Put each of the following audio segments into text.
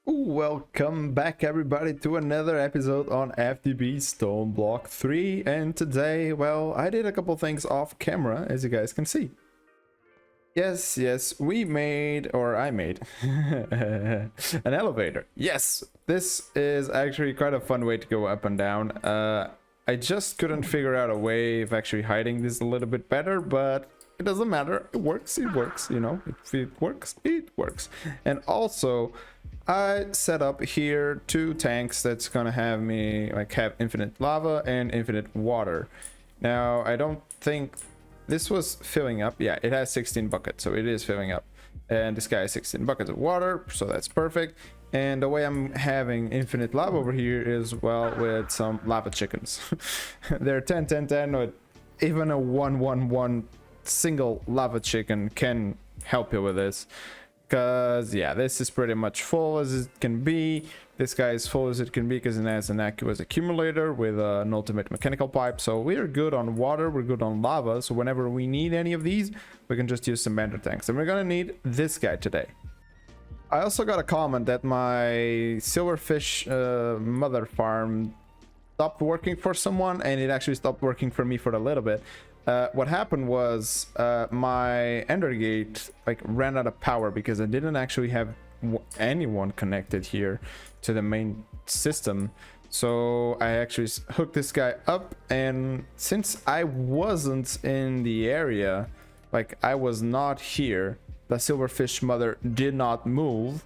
Welcome back everybody to another episode on FTB Stoneblock 3, and today, well, I did a couple things off camera, as you guys can see. Yes, we made, or I made, an elevator. Yes, this is actually quite a fun way to go up and down. I just couldn't figure out a way of actually hiding this a little bit better, but it doesn't matter. It works, you know. If it works, it works. And also, I set up here two tanks that's gonna have me have infinite lava and infinite water. Now, I don't think this was filling up. Yeah, it has 16 buckets, so it is filling up. And this guy has 16 buckets of water, so that's perfect. And the way I'm having infinite lava over here is, well, with some lava chickens. They're 10 with even a 1 single lava chicken can help you with this. Because, yeah, this is pretty much full as it can be. This guy is full as it can be because it has an aqueous accumulator with an ultimate mechanical pipe. So we are good on water, we're good on lava. So whenever we need any of these, we can just use some ender tanks. And we're gonna need this guy today. I also got a comment that my silverfish mother farm stopped working for someone, and it actually stopped working for me for a little bit. What happened was my ender gate ran out of power because I didn't actually have anyone connected here to the main system. So I actually hooked this guy up, and since I wasn't in the area, I was not here, the silverfish mother did not move.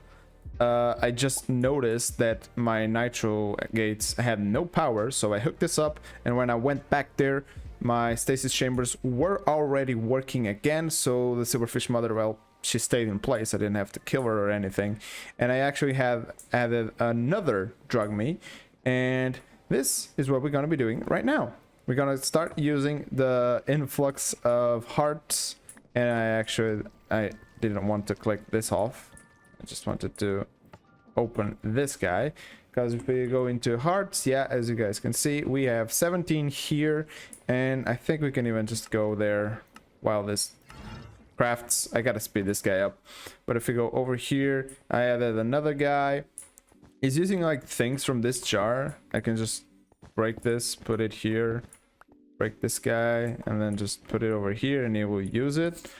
I just noticed that my nitro gates had no power, so I hooked this up, and when I went back there, my stasis chambers were already working again. So the silverfish mother, well, she stayed in place. I didn't have to kill her or anything. And I actually have added another drug me, and this is what we're going to be doing right now. We're going to start using the influx of hearts, and I didn't want to click this off. I just wanted to open this guy, because if we go into hearts, yeah, as you guys can see, we have 17 here, and I think we can even just go there while this crafts. I gotta speed this guy up. But if we go over here, I added another guy. He's using things from this jar. I can just break this, put it here, break this guy, and then just put it over here, and he will use it.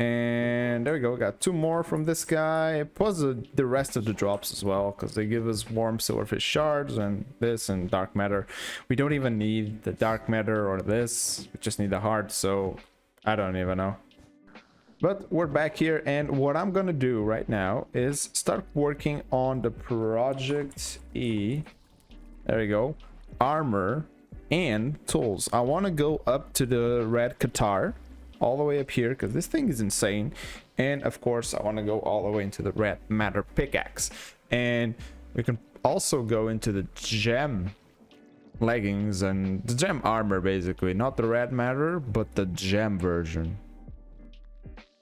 And there we go, we got two more from this guy, plus the rest of the drops as well, because they give us warm silverfish shards and this and dark matter. We don't even need the dark matter or this, we just need the heart, so I don't even know. But we're back here, and what I'm gonna do right now is start working on the project E. There we go, armor and tools. I want to go up to the red Qatar, all the way up here, because this thing is insane. And of course I want to go all the way into the red matter pickaxe, and we can also go into the gem leggings and the gem armor, basically not the red matter but the gem version.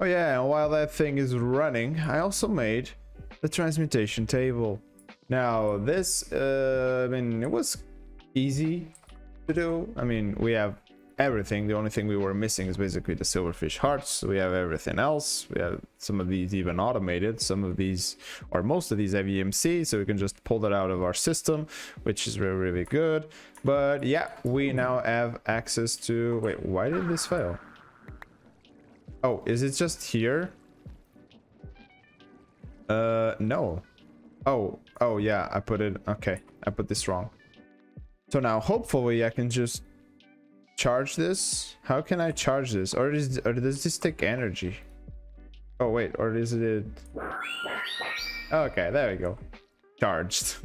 Oh yeah, and while that thing is running, I also made the transmutation table. Now this I mean, it was easy to do. I mean, we have everything. The only thing we were missing is basically the silverfish hearts. We have everything else. We have some of these even automated, some of these, or most of these have EMC, so we can just pull that out of our system, which is really good. But yeah, we now have access to, wait, why did this fail? Oh, is it just here? No. Oh yeah, I put it, okay, I put this wrong. So now hopefully I can just charge this. How can I charge this? Or does this take energy? Oh wait, or is it? Okay, there we go, charged.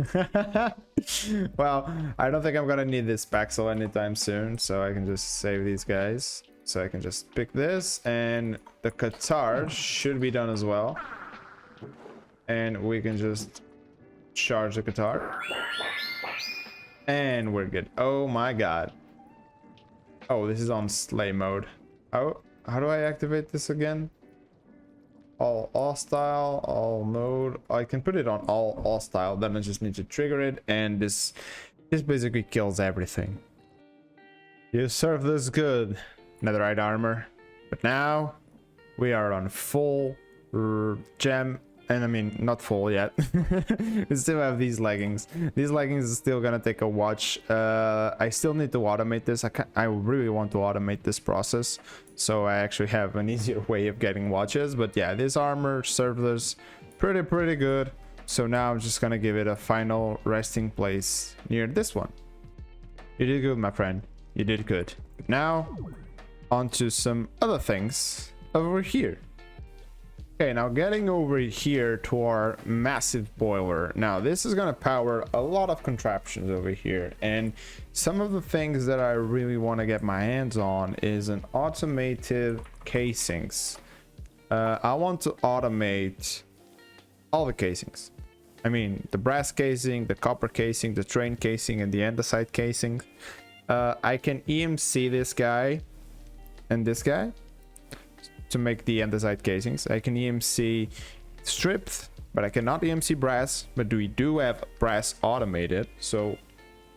Well, I don't think I'm gonna need this Paxel anytime soon, so I can just save these guys. So I can just pick this, and the Qatar should be done as well, and we can just charge the Qatar, and we're good. Oh my god. Oh, this is on sleigh mode. How do I activate this again? All hostile, all mode. I can put it on all hostile, then I just need to trigger it, and this basically kills everything. You served us good, netherite armor. But now we are on full gem and I mean, not full yet. We still have these leggings. These leggings are still gonna take a watch. I still need to automate this. I really want to automate this process, so I actually have an easier way of getting watches. But yeah, this armor served us pretty good. So now I'm just gonna give it a final resting place near this one. You did good, my friend. You did good. Now, on to some other things over here. Okay, now getting over here to our massive boiler. Now this is gonna power a lot of contraptions over here, and some of the things that I really want to get my hands on is an automated casings. I want to automate all the casings. I mean, the brass casing, the copper casing, the train casing, and the andesite casing. I can EMC this guy and this guy to make the andesite casings. I can EMC stripped, but I cannot EMC brass, but we do have brass automated, so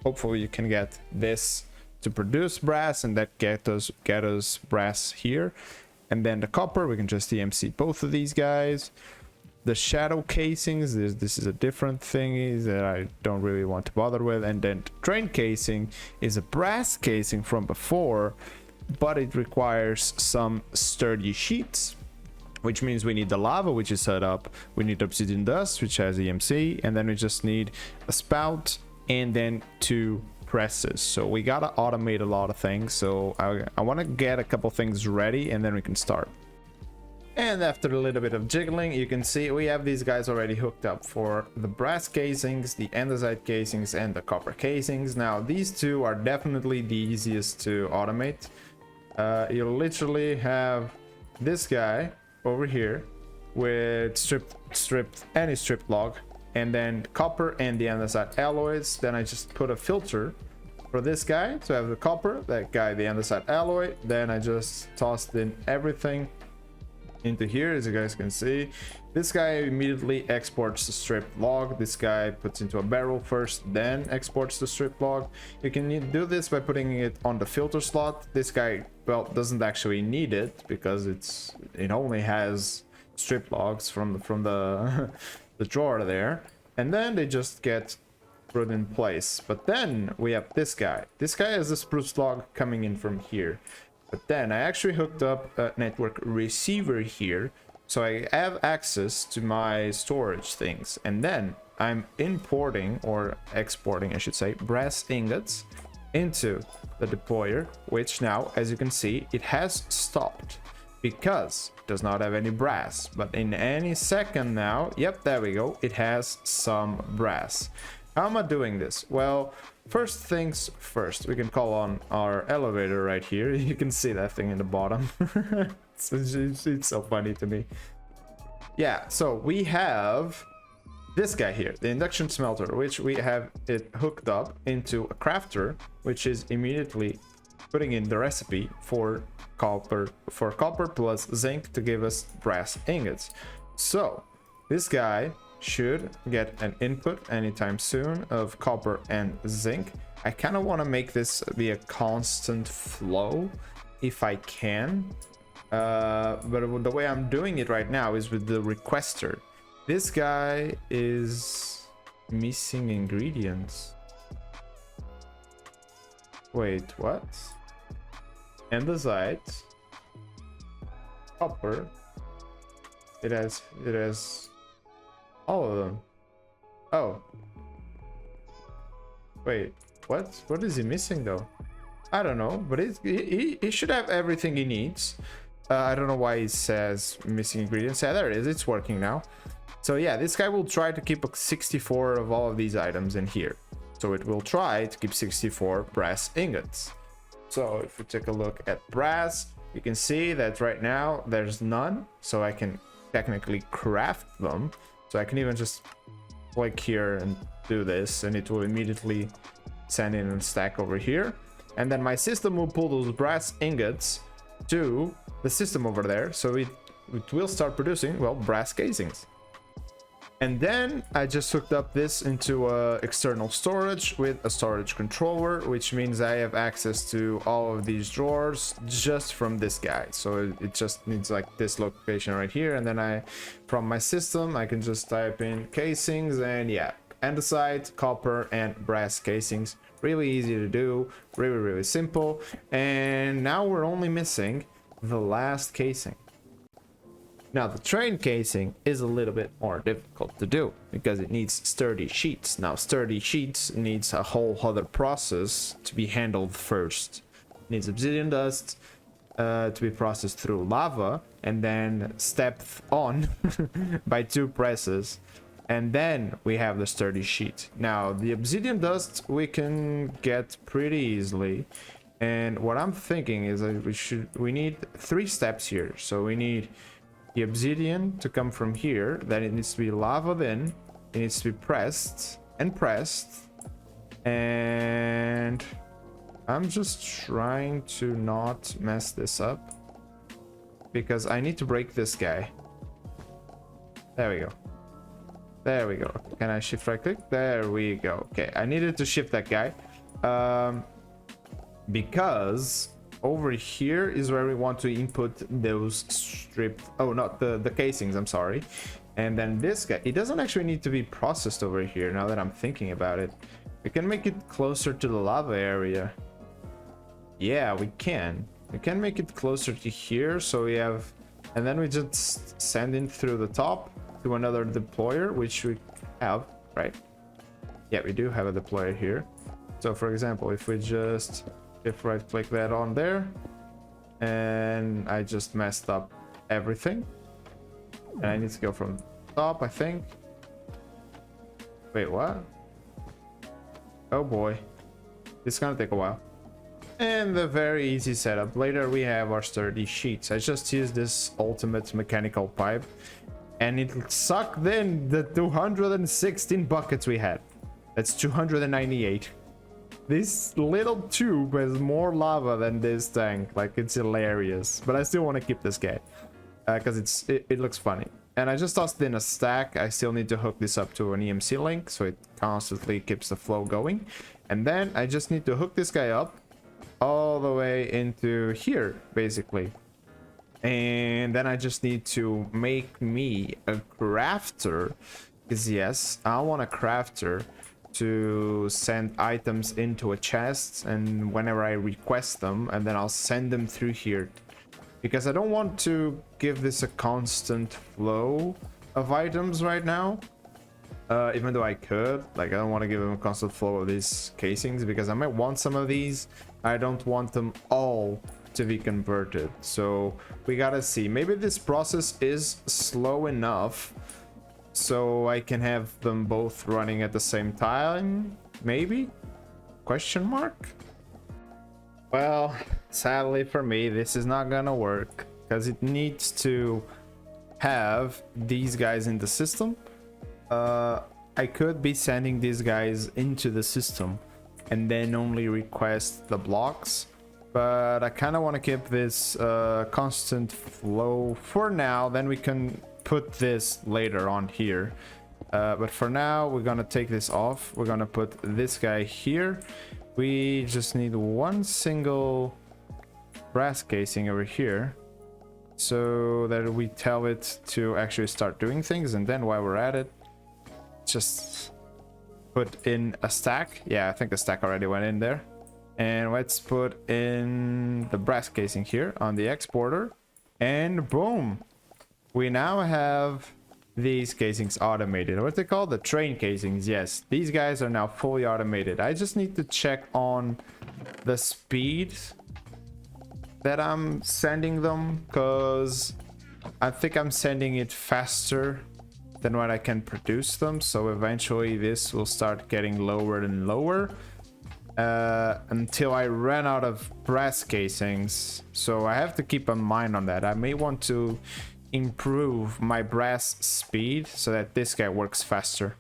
hopefully you can get this to produce brass, and that get us brass here. And then the copper, we can just EMC both of these guys. The shadow casings, this is a different thingy that I don't really want to bother with. And then the train casing is a brass casing from before, but it requires some sturdy sheets, which means we need the lava, which is set up. We need obsidian dust, which has EMC, and then we just need a spout and then 2 presses. So we gotta automate a lot of things. So I want to get a couple things ready, and then we can start. And after a little bit of jiggling, you can see we have these guys already hooked up for the brass casings, the andesite casings, and the copper casings. Now these two are definitely the easiest to automate. You literally have this guy over here with any stripped log, and then copper and the andesite alloys. Then I just put a filter for this guy to have the copper, that guy the andesite alloy. Then I just tossed in everything into here, as you guys can see. This guy immediately exports the stripped log. This guy puts into a barrel first, then exports the stripped log. You can do this by putting it on the filter slot. This guy, well, doesn't actually need it because it only has stripped logs from the the drawer there, and then they just get put in place. But then we have this guy. This guy has a spruce log coming in from here. But then I actually hooked up a network receiver here, so I have access to my storage things. And then I'm importing, or exporting I should say, brass ingots into the deployer, which now, as you can see, it has stopped because it does not have any brass. But in any second now, yep, there we go, it has some brass. How am I doing this? Well, first things first, we can call on our elevator right here. You can see that thing in the bottom. It's so funny to me. Yeah, so we have this guy here, the induction smelter, which we have it hooked up into a crafter, which is immediately putting in the recipe for copper plus zinc to give us brass ingots. So this guy should get an input anytime soon of copper and zinc. I kind of want to make this be a constant flow if I can, but the way I'm doing it right now is with the requester. This guy is missing ingredients. Wait, what? Andesite, copper. It has all of them. Oh. Wait, what is he missing though? I don't know, but he should have everything he needs. I don't know why it says missing ingredients. Yeah, there it is. It's working now. So yeah, this guy will try to keep 64 of all of these items in here. So it will try to keep 64 brass ingots. So if we take a look at brass, you can see that right now there's none. So I can technically craft them. So I can even just click here and do this, and it will immediately send in a stack over here. And then my system will pull those brass ingots to the system over there. So it will start producing, well, brass casings. And then I just hooked up this into external storage with a storage controller, which means I have access to all of these drawers just from this guy. So it just needs like this location right here. And then from my system, I can just type in casings and yeah, andesite, copper and brass casings. Really easy to do, really simple. And now we're only missing the last casing. Now the train casing is a little bit more difficult to do because it needs sturdy sheets. Now sturdy sheets needs a whole other process to be handled first. It needs obsidian dust to be processed through lava and then stepped on by 2 presses. And then we have the sturdy sheet. Now the obsidian dust we can get pretty easily. And what I'm thinking is that we need 3 steps here. So we need the obsidian to come from here, then it needs to be lava, then it needs to be pressed, and I'm just trying to not mess this up because I need to break this guy. There we go. Can I shift right click? There we go. Okay, I needed to shift that guy because over here is where we want to input those stripped, oh, not the casings, I'm sorry. And then this guy, it doesn't actually need to be processed over here now that I'm thinking about it. We can make it closer to the lava area. Yeah, we can make it closer to here, so we have, and then we just send it through the top to another deployer, which we have, right? Yeah, we do have a deployer here. So for example, if we just right click that on there, and I just messed up everything, and I need to go from top, I think. Wait, what? Oh boy, it's gonna take a while. And the very easy setup. Later we have our sturdy sheets. I just used this ultimate mechanical pipe and it sucked in the 216 buckets we had. That's 298. This little tube has more lava than this tank. Like, it's hilarious. But I still want to keep this guy because it looks funny. And I just tossed in a stack. I still need to hook this up to an EMC link so it constantly keeps the flow going. And then I just need to hook this guy up all the way into here, basically. And then I just need to make me a crafter, because yes, I want a crafter to send items into a chest and whenever I request them, and then I'll send them through here, because I don't want to give this a constant flow of items right now. Even though I could, like, I don't want to give them a constant flow of these casings because I might want some of these. I don't want them all to be converted, so we gotta see. Maybe this process is slow enough so I can have them both running at the same time, maybe? Question mark? Well, sadly for me, this is not gonna work because it needs to have these guys in the system. I could be sending these guys into the system and then only request the blocks, but I kind of want to keep this constant flow for now. Then we can put this later on here, but for now we're gonna take this off. We're gonna put this guy here. We just need one single brass casing over here so that we tell it to actually start doing things. And then while we're at it, just put in a stack. Yeah, I think the stack already went in there. And let's put in the brass casing here on the exporter, and boom, we now have these casings automated. What they call the train casings. Yes, these guys are now fully automated. I just need to check on the speed that I'm sending them, because I think I'm sending it faster than what I can produce them, so eventually this will start getting lower and lower until I run out of brass casings. So I have to keep in mind on that. I may want to improve my brass speed so that this guy works faster.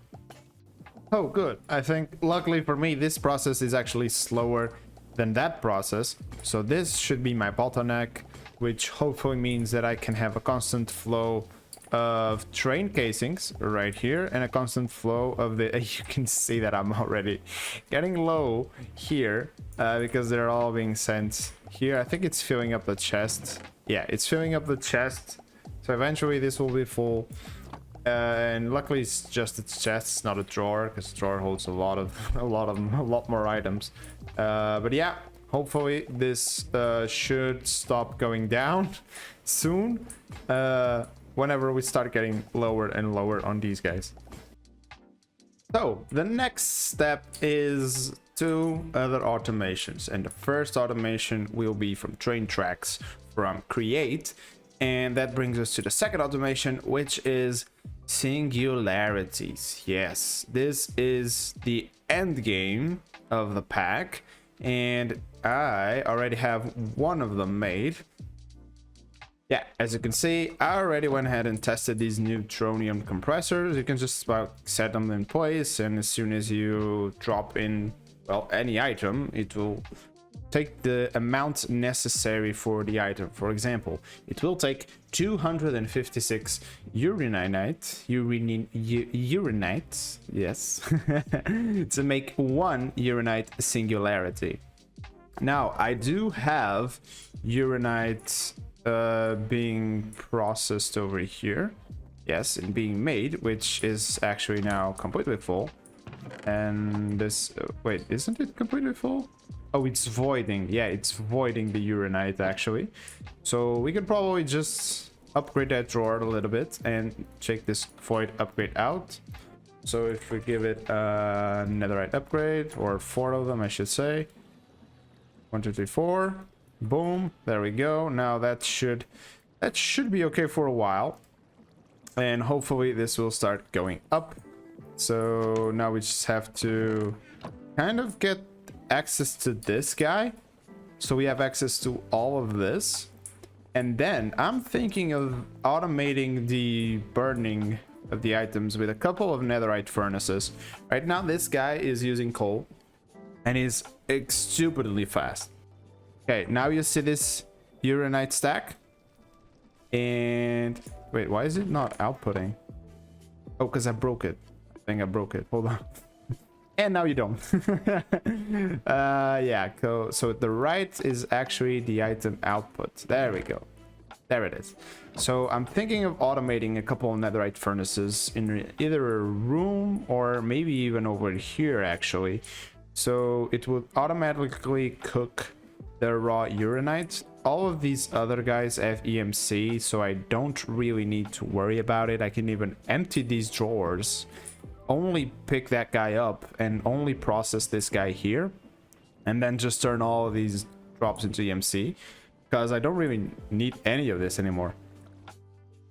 Oh good, I think luckily for me this process is actually slower than that process, so this should be my bottleneck, which hopefully means that I can have a constant flow of train casings right here and a constant flow of the you can see that I'm already getting low here because they're all being sent here. I think it's filling up the chest. Yeah, it's filling up the chest, so eventually this will be full. And luckily it's just its chest, it's not a drawer, because the drawer holds a lot more items. But yeah, hopefully this should stop going down soon, whenever we start getting lower and lower on these guys. So the next step is 2 other automations, and the first automation will be from train tracks from create, and that brings us to the second automation, which is singularities. Yes, this is the end game of the pack, and I already have one of them made. Yeah, as you can see, I already went ahead and tested these neutronium compressors. You can just about set them in place, and as soon as you drop in, well, any item, it will take the amount necessary for the item. For example, it will take 256 uranite, yes, to make 1 uranite singularity. Now, I do have uranite being processed over here, yes, and being made, which is actually now completely full. And this, wait, isn't it completely full? Oh, it's voiding. Yeah, it's voiding the uranite actually. So we could probably just upgrade that drawer a little bit and check this void upgrade out. So if we give it a netherite upgrade, or 4 of them I should say, 1 2 3 4, boom, there we go. Now that should be okay for a while, and hopefully this will start going up. So now we just have to kind of get access to this guy, so we have access to all of this. And then I'm thinking of automating the burning of the items with a couple of netherite furnaces. Right now this guy is using coal and is stupidly fast. Okay, now you see this uranite stack, and wait, why is it not outputting? Oh, because I broke it. I think I broke it. Hold on. And now you don't. Yeah, so the right is actually the item output. There we go. There it is. So I'm thinking of automating a couple of netherite furnaces in either a room or maybe even over here actually. So it would automatically cook the raw uranite. All of these other guys have EMC, so I don't really need to worry about it. I can even empty these drawers, only pick that guy up and only process this guy here, and then just turn all of these drops into EMC, because I don't really need any of this anymore.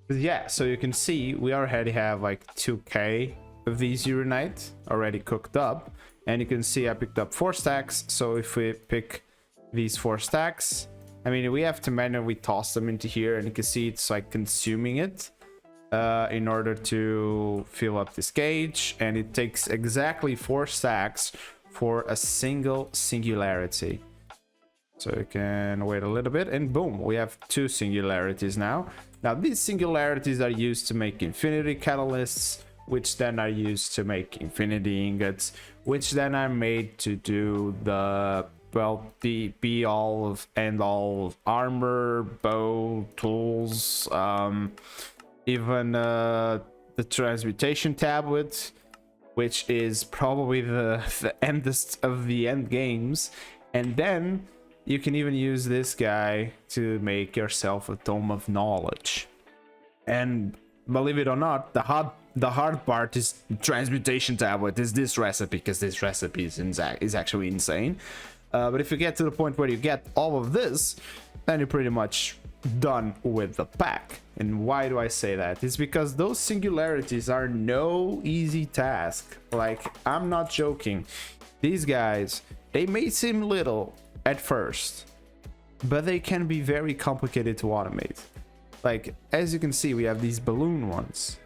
But yeah, so you can see we already have like 2k of these uranite already cooked up, and you can see I picked up 4 stacks. So if we pick these 4 stacks, I mean, we have to manually toss them into here, and you can see it's like consuming it in order to fill up this gauge, and it takes exactly 4 stacks for a single singularity. So you can wait a little bit, and boom, we have 2 singularities now. Now these singularities are used to make infinity catalysts, which then are used to make infinity ingots, which then are made to do the, well, the be all of end all of armor, bow, tools, even the transmutation tablet, which is probably the endest of the end games. And then you can even use this guy to make yourself a tome of knowledge. And believe it or not, the hard part is transmutation tablet is this recipe, because this recipe is actually insane. But if you get to the point where you get all of this, then you're pretty much done with the pack. And why do I say that? It's because those singularities are no easy task. Like, I'm not joking. These guys, they may seem little at first, but they can be very complicated to automate. Like, as you can see, we have these balloon ones.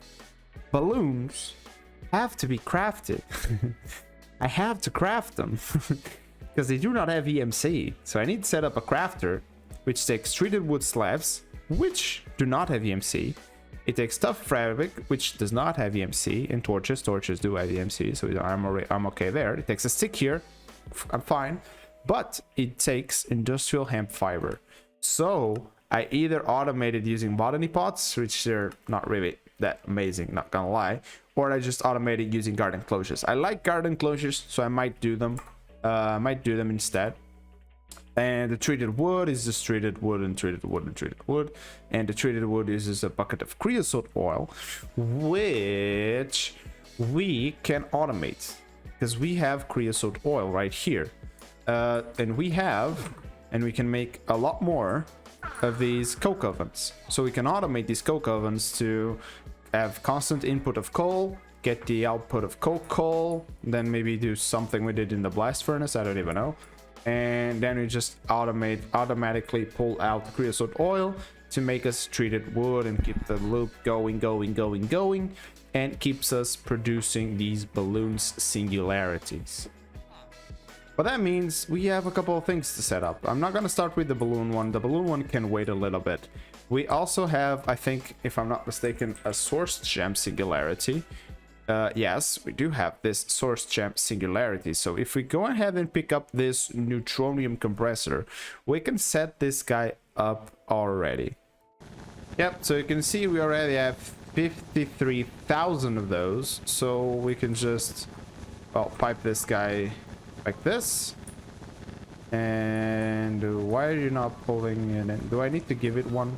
Balloons have to be crafted. I have to craft them because they do not have EMC. So I need to set up a crafter which takes treated wood slabs, which do not have EMC, It takes tough fabric, which does not have EMC, and torches. Torches do have EMC, so I'm okay there. It takes a stick here. I'm fine. But it takes industrial hemp fiber. So I either automated using botany pots, which they're not really that amazing, not gonna lie, or I just automated using garden closures. I like garden closures, so I might do them. Instead. And the treated wood is just treated wood and treated wood and treated wood. And the treated wood uses a bucket of creosote oil, which we can automate because we have creosote oil right here. And we can make a lot more of these coke ovens. So we can automate these coke ovens to have constant input of coal, get the output of coke coal, then maybe do something we did in the blast furnace, I don't even know. And then we just automatically pull out creosote oil to make us treated wood and keep the loop going, and keeps us producing these balloons singularities. But that means we have a couple of things to set up. I'm not going to start with the balloon one. The balloon one can wait a little bit. We also have, I think, if I'm not mistaken, a source gem singularity. Yes, we do have this source gem singularity. So if we go ahead and pick up this neutronium compressor, we can set this guy up already. Yep, so you can see we already have 53,000 of those. So we can just, well, pipe this guy like this. And why are you not pulling it in? Do I need to give it one?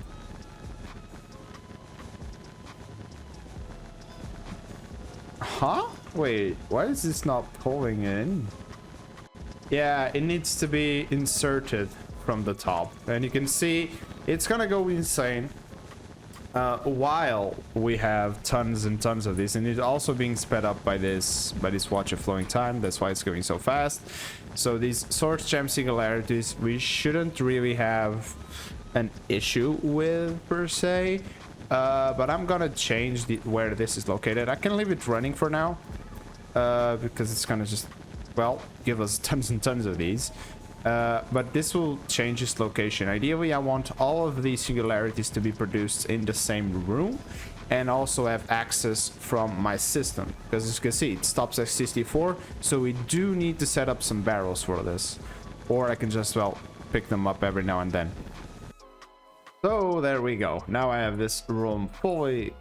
Huh? Wait, why is this not pulling in? Yeah, it needs to be inserted from the top. And you can see it's gonna go insane while we have tons and tons of this. And it's also being sped up by this watch of flowing time. That's why it's going so fast. So these source gem singularities, we shouldn't really have an issue with per se. But I'm gonna change where this is located. I can leave it running for now, because it's gonna just, well, give us tons and tons of these. But this will change its location. Ideally, I want all of these singularities to be produced in the same room, and also have access from my system. Because as you can see, it stops at 64, so we do need to set up some barrels for this. Or I can just, well, pick them up every now and then. So there we go. Now I have this room fully,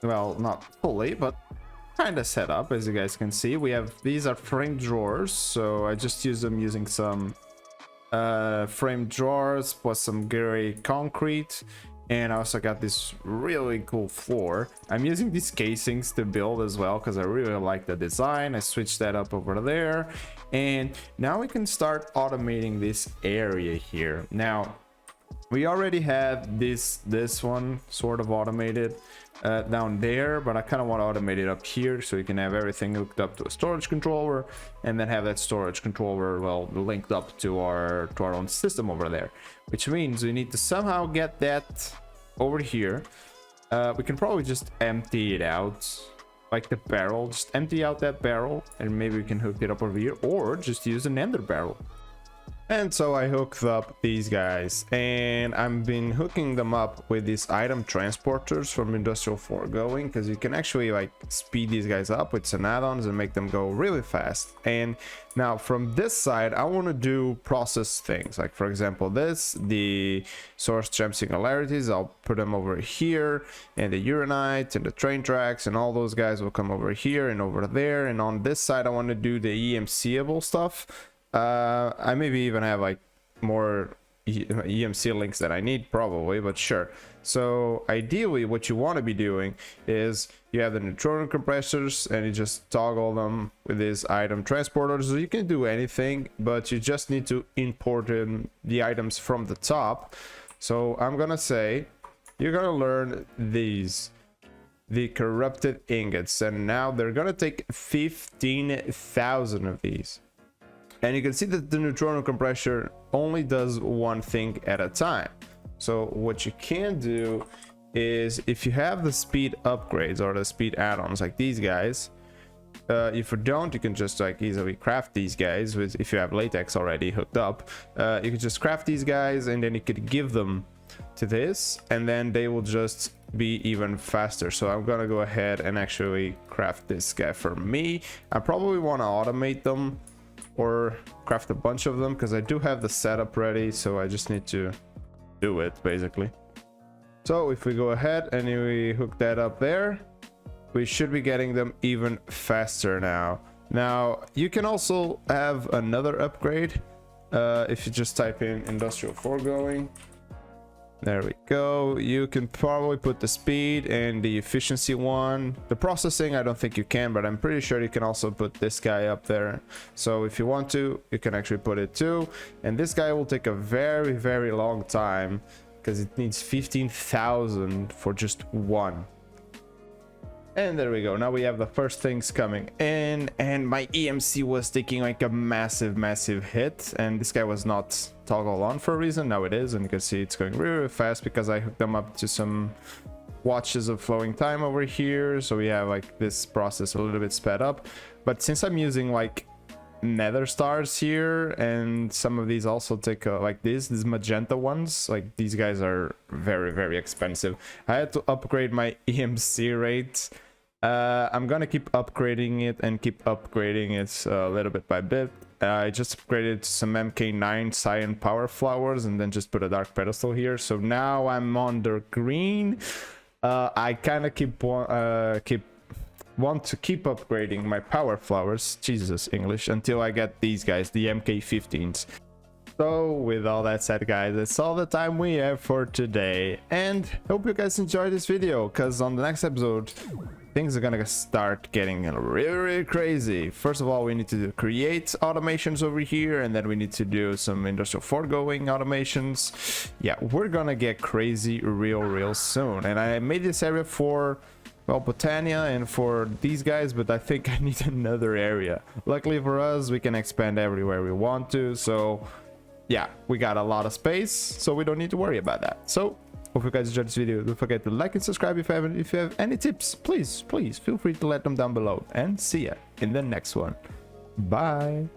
well, not fully, but kind of set up. As you guys can see, we have, these are frame drawers, so I just use them using some frame drawers plus some gray concrete. And I also got this really cool floor. I'm using these casings to build as well because I really like the design. I switched that up over there, and now we can start automating this area here. Now we already have this one sort of automated down there, but I kind of want to automate it up here so you can have everything hooked up to a storage controller, and then have that storage controller, well, linked up to our own system over there, which means we need to somehow get that over here. We can probably just empty it out, like the barrel, just empty out that barrel, and maybe we can hook it up over here, or just use an ender barrel. And so I hooked up these guys, and I've been hooking them up with these item transporters from Industrial Foregoing, because you can actually like speed these guys up with some add-ons and make them go really fast. And now from this side, I want to do process things, like for example the source gem singularities. I'll put them over here, and the uranite and the train tracks and all those guys will come over here and over there. And on this side I want to do the EMC-able stuff. I maybe even have like more EMC links that I need probably, but sure. So ideally what you want to be doing is you have the neutronium compressors, and you just toggle them with these item transporters. So you can do anything, but you just need to import in the items from the top. So I'm gonna say you're gonna learn these, the corrupted ingots, and now they're gonna take 15,000 of these. And you can see that the neutronium compressor only does one thing at a time. So what you can do is, if you have the speed upgrades or the speed add-ons like these guys, if you don't, you can just like easily craft these guys with, if you have latex already hooked up, you can just craft these guys, and then you could give them to this, and then they will just be even faster. So I'm gonna go ahead and actually craft this guy for me. I probably want to automate them or craft a bunch of them because I do have the setup ready, so I just need to do it basically. So if we go ahead and we hook that up there, we should be getting them even faster now. Now you can also have another upgrade if you just type in industrial foregoing. There we go. You can probably put the speed and the efficiency one. The processing I don't think you can, but I'm pretty sure you can also put this guy up there. So if you want to, you can actually put it too. And this guy will take a very, very long time because it needs 15,000 for just one. And there we go. Now we have the first things coming in, and my EMC was taking like a massive hit, and this guy was not toggled on for a reason. Now it is, and you can see it's going really fast because I hooked them up to some watches of flowing time over here. So we have like this process a little bit sped up. But since I'm using like nether stars here, and some of these also take like these magenta ones, like these guys are very expensive. I had to upgrade my EMC rate. I'm gonna keep upgrading it and keep upgrading it a little bit by bit. I just upgraded to some MK9 cyan power flowers and then just put a dark pedestal here. So now I'm on the green. I kind of want to keep upgrading my power flowers, Jesus English, until I get these guys, the MK15s. So with all that said, guys, that's all the time we have for today, and hope you guys enjoyed this video, because on the next episode things are gonna start getting really crazy. First of all, we need to create automations over here, and then we need to do some industrial foregoing automations. Yeah, we're gonna get crazy real soon. And I made this area for, well, Botania and for these guys, but I think I need another area. Luckily for us, we can expand everywhere we want to, so yeah, we got a lot of space, so we don't need to worry about that. So hope you guys enjoyed this video. Don't forget to like and subscribe if you have any tips. Please feel free to let them down below, and see ya in the next one. Bye.